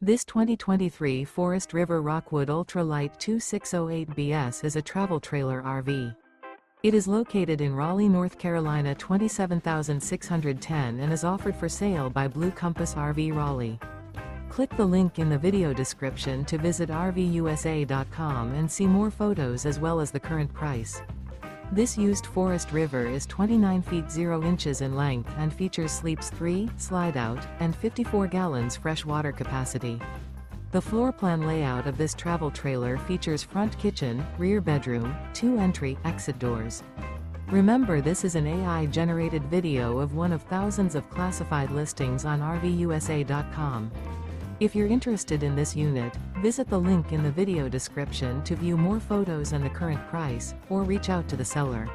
This 2023 Forest River Rockwood Ultra Lite 2608BS is a travel trailer RV. It is located in Raleigh, North Carolina 27610 and is offered for sale by Blue Compass RV Raleigh. Click the link in the video description to visit RVUSA.com and see more photos as well as the current price. This used Forest River is 29 feet 0 inches in length and features sleeps 3, Slideout, and 54 gallons fresh water capacity. The floor plan layout of this travel trailer features front kitchen, rear bedroom, 2 entry/exit doors. Remember, this is an AI-generated video of one of thousands of classified listings on RVUSA.com. If you're interested in this unit, visit the link in the video description to view more photos and the current price, or reach out to the seller.